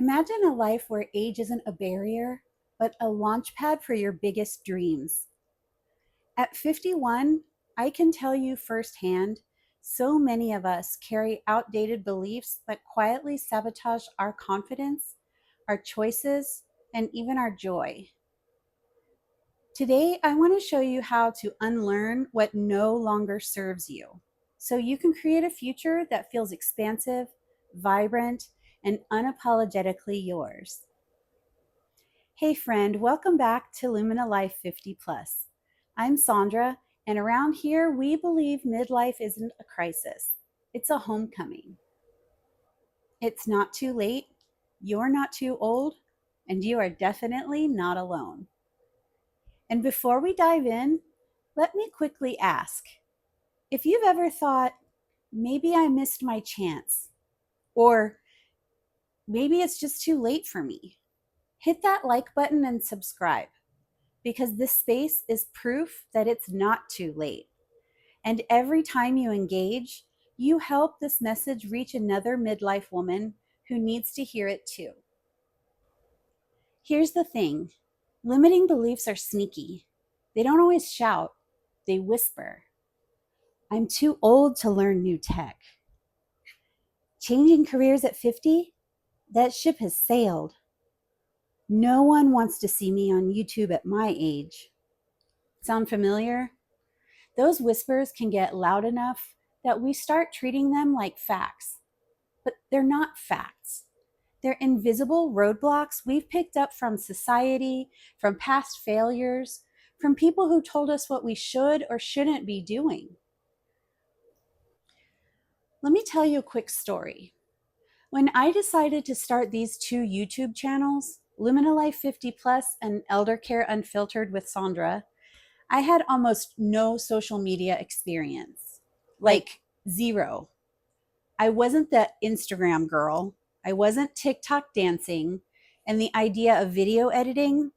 Imagine a life where age isn't a barrier, but a launch pad for your biggest dreams. At 51, I can tell you firsthand, so many of us carry outdated beliefs that quietly sabotage our confidence, our choices, and even our joy. Today, I want to show you how to unlearn what no longer serves you so you can create a future that feels expansive, vibrant, and unapologetically yours. Hey friend, welcome back to Lumina Life 50 Plus. I'm Sandra, and around here we believe midlife isn't a crisis, it's a homecoming. It's not too late, you're not too old, and you are definitely not alone. And before we dive in, let me quickly ask if you've ever thought, maybe I missed my chance, or maybe it's just too late for me. Hit that like button and subscribe, because this space is proof that it's not too late. And every time you engage, you help this message reach another midlife woman who needs to hear it too. Here's the thing, limiting beliefs are sneaky. They don't always shout, they whisper. I'm too old to learn new tech. Changing careers at 50? That ship has sailed. No one wants to see me on YouTube at my age. Sound familiar? Those whispers can get loud enough that we start treating them like facts. But they're not facts. They're invisible roadblocks we've picked up from society, from past failures, from people who told us what we should or shouldn't be doing. Let me tell you a quick story. When I decided to start these two YouTube channels, Lumina Life 50 Plus and Elder Care Unfiltered with Sandra, I had almost no social media experience, like zero. I wasn't the Instagram girl. I wasn't TikTok dancing. And the idea of video editing,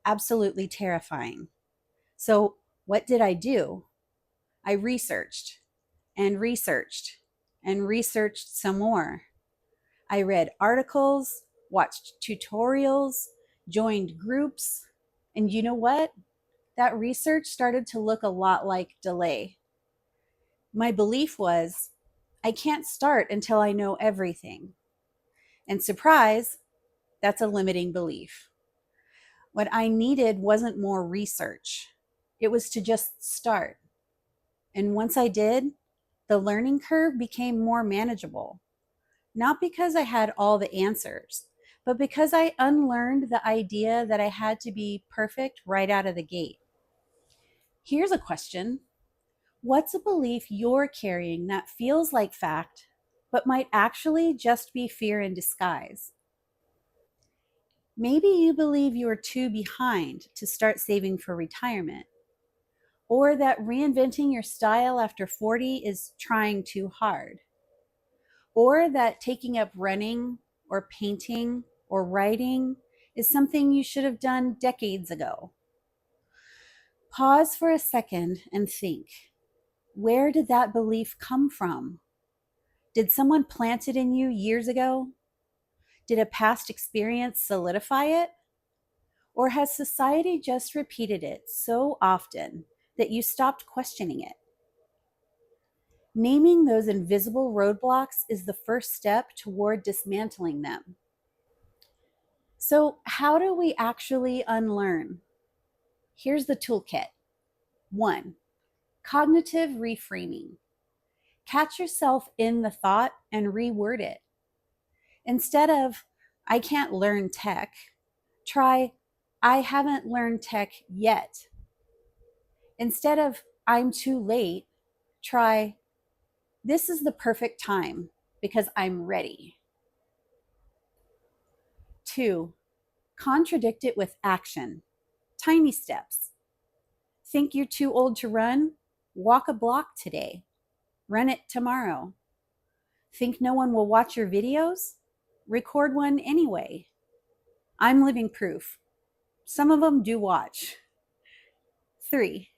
absolutely terrifying. So, what did I do? I researched and researched and researched some more. I read articles, watched tutorials, joined groups. And you know what? That research started to look a lot like delay. My belief was, I can't start until I know everything. And surprise, that's a limiting belief. What I needed wasn't more research, it was to just start. And once I did, the learning curve became more manageable. Not because I had all the answers, but because I unlearned the idea that I had to be perfect right out of the gate. Here's a question. What's a belief you're carrying that feels like fact, but might actually just be fear in disguise? Maybe you believe you're too behind to start saving for retirement, or that reinventing your style after 40 is trying too hard, or that taking up running or painting or writing is something you should have done decades ago. Pause for a second and think. Where did that belief come from? Did someone plant it in you years ago? Did a past experience solidify it? Or has society just repeated it so often that you stopped questioning it? Naming those invisible roadblocks is the first step toward dismantling them. So, how do we actually unlearn? Here's the toolkit. 1. Cognitive reframing. Catch yourself in the thought and reword it. Instead of, I can't learn tech, try, I haven't learned tech yet. Instead of, I'm too late, try, this is the perfect time because I'm ready. 2. Contradict it with action. Tiny steps. Think you're too old to run? Walk a block today. Run it tomorrow. Think no one will watch your videos? Record one anyway. I'm living proof. Some of them do watch. 3.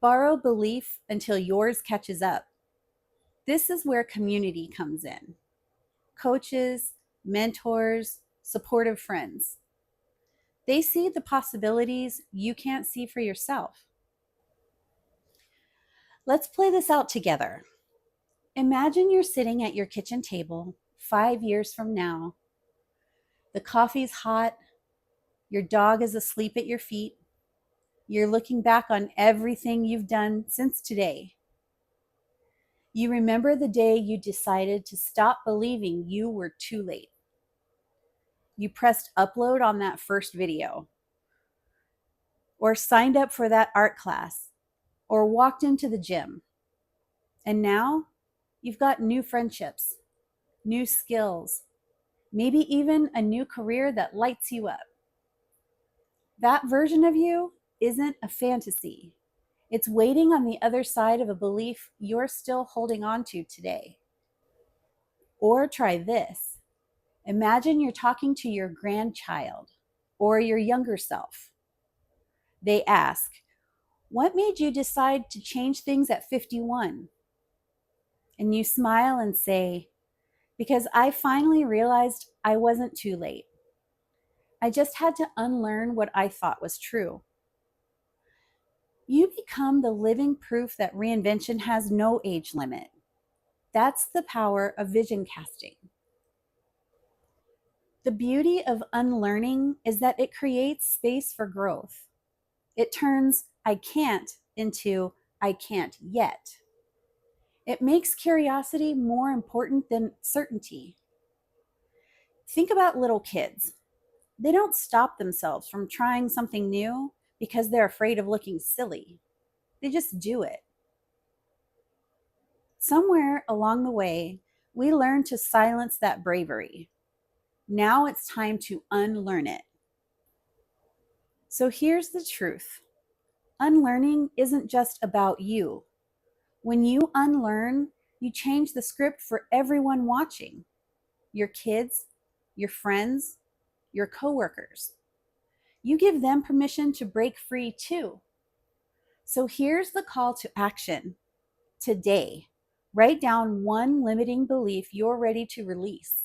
Borrow belief until yours catches up. This is where community comes in. Coaches, mentors, supportive friends. They see the possibilities you can't see for yourself. Let's play this out together. Imagine you're sitting at your kitchen table 5 years from now. The coffee's hot, your dog is asleep at your feet. You're looking back on everything you've done since today. You remember the day you decided to stop believing you were too late. You pressed upload on that first video, or signed up for that art class, or walked into the gym. And now you've got new friendships, new skills, maybe even a new career that lights you up. That version of you isn't a fantasy. It's waiting on the other side of a belief you're still holding on to today. Or try this. Imagine you're talking to your grandchild or your younger self. They ask, "What made you decide to change things at 51?" And you smile and say, "Because I finally realized I wasn't too late. I just had to unlearn what I thought was true." You become the living proof that reinvention has no age limit. That's the power of vision casting. The beauty of unlearning is that it creates space for growth. It turns "I can't" into "I can't yet." It makes curiosity more important than certainty. Think about little kids. They don't stop themselves from trying something new because they're afraid of looking silly. They just do it. Somewhere along the way, we learn to silence that bravery. Now it's time to unlearn it. So here's the truth. Unlearning isn't just about you. When you unlearn, you change the script for everyone watching: your kids, your friends, your coworkers. You give them permission to break free too. So here's the call to action. Today, write down one limiting belief you're ready to release.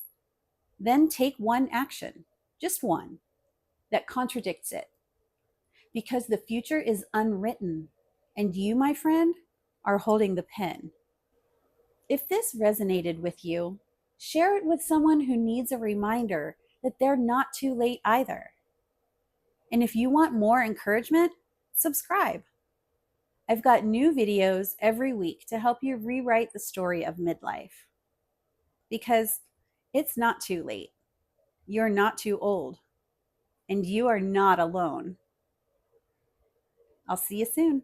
Then take one action, just one, that contradicts it. Because the future is unwritten, and you, my friend, are holding the pen. If this resonated with you, share it with someone who needs a reminder that they're not too late either. And if you want more encouragement, subscribe. I've got new videos every week to help you rewrite the story of midlife. Because it's not too late. You're not too old. And you are not alone. I'll see you soon.